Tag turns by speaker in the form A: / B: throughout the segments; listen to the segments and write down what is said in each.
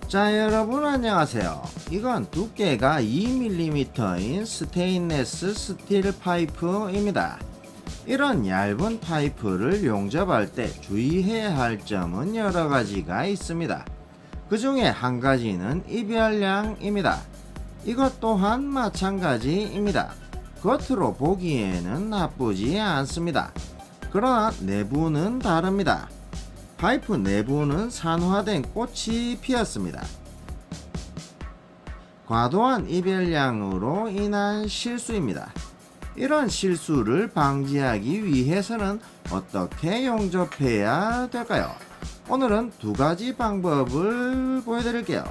A: 자, 여러분 안녕하세요. 이건 두께가 2mm인 스테인레스 스틸 파이프입니다. 이런 얇은 파이프를 용접할 때 주의해야 할 점은 여러 가지가 있습니다. 그 중에 한 가지는 이별량입니다. 이것 또한 마찬가지입니다. 겉으로 보기에는 나쁘지 않습니다. 그러나 내부는 다릅니다. 파이프 내부는 산화된 꽃이 피었습니다. 과도한 이별량으로 인한 실수입니다. 이런 실수를 방지하기 위해서는 어떻게 용접해야 될까요? 오늘은 두 가지 방법을 보여드릴게요.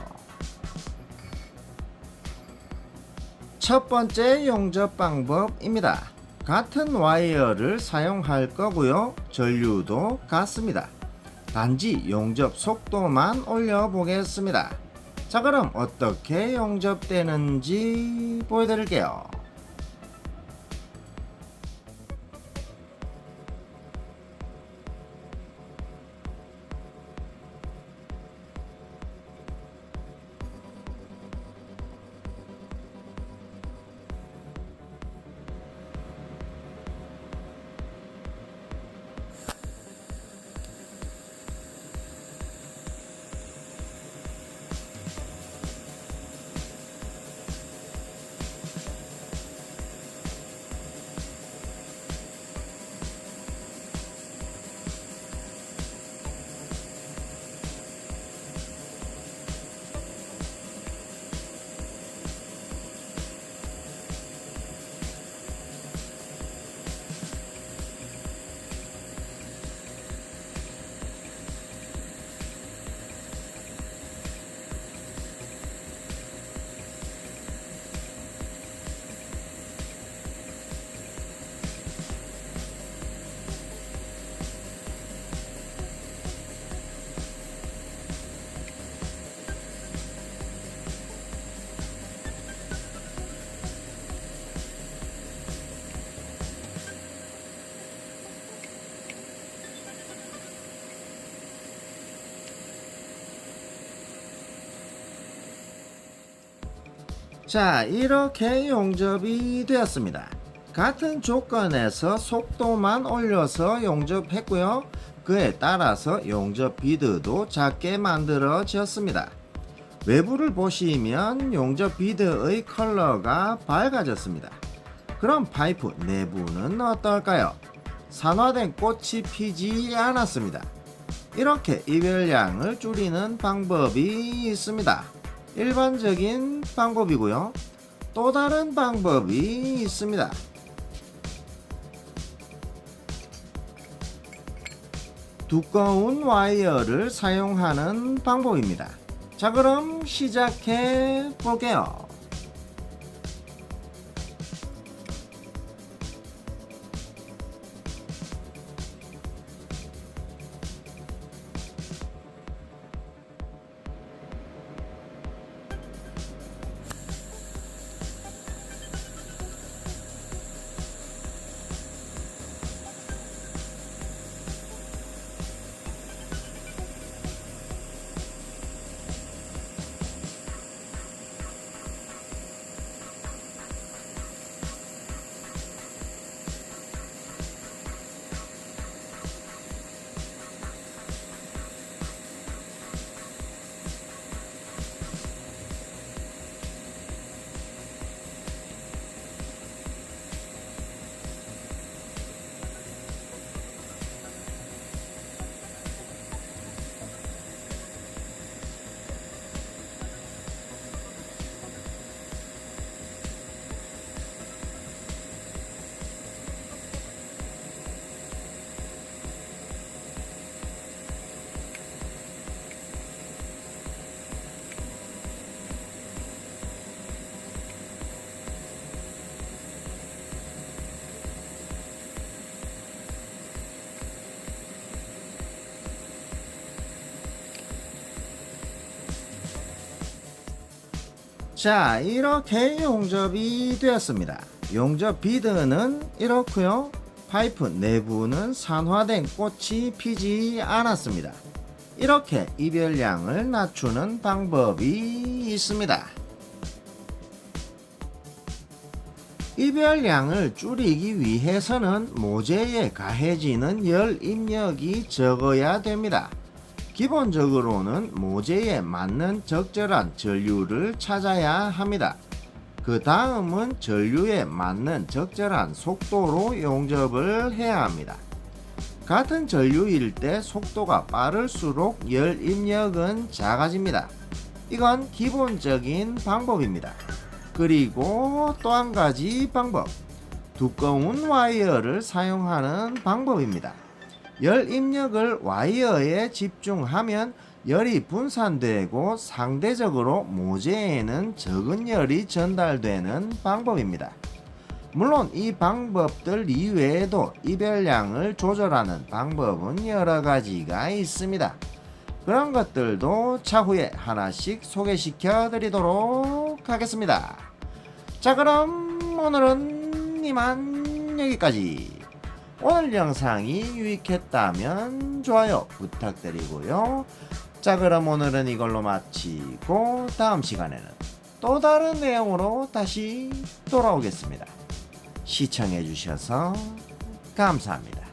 A: 첫 번째 용접 방법입니다. 같은 와이어를 사용할 거고요. 전류도 같습니다. 단지 용접 속도만 올려 보겠습니다. 자, 그럼 어떻게 용접되는지 보여드릴게요. 자, 이렇게 용접이 되었습니다. 같은 조건에서 속도만 올려서 용접했고요. 그에 따라서 용접 비드도 작게 만들어졌습니다. 외부를 보시면 용접 비드의 컬러가 밝아졌습니다. 그럼 파이프 내부는 어떨까요? 산화된 꽃이 피지 않았습니다. 이렇게 이별량을 줄이는 방법이 있습니다. 일반적인 방법이고요. 또 다른 방법이 있습니다. 두꺼운 와이어를 사용하는 방법입니다. 자, 그럼 시작해 볼게요. 자, 이렇게 용접이 되었습니다. 용접 비드는 이렇고요. 파이프 내부는 산화된 꽃이 피지 않았습니다. 이렇게 이별량을 낮추는 방법이 있습니다. 이별량을 줄이기 위해서는 모재에 가해지는 열 입력이 적어야 됩니다. 기본적으로는 모재에 맞는 적절한 전류를 찾아야 합니다. 그 다음은 전류에 맞는 적절한 속도로 용접을 해야 합니다. 같은 전류일 때 속도가 빠를수록 열 입력은 작아집니다. 이건 기본적인 방법입니다. 그리고 또 한 가지 방법, 두꺼운 와이어를 사용하는 방법입니다. 열 입력을 와이어에 집중하면 열이 분산되고 상대적으로 모재에는 적은 열이 전달되는 방법입니다. 물론 이 방법들 이외에도 이별량을 조절하는 방법은 여러 가지가 있습니다. 그런 것들도 차후에 하나씩 소개시켜 드리도록 하겠습니다. 자, 그럼 오늘은 이만 여기까지. 오늘 영상이 유익했다면 좋아요 부탁드리고요. 자, 그럼 오늘은 이걸로 마치고 다음 시간에는 또 다른 내용으로 다시 돌아오겠습니다. 시청해 주셔서 감사합니다.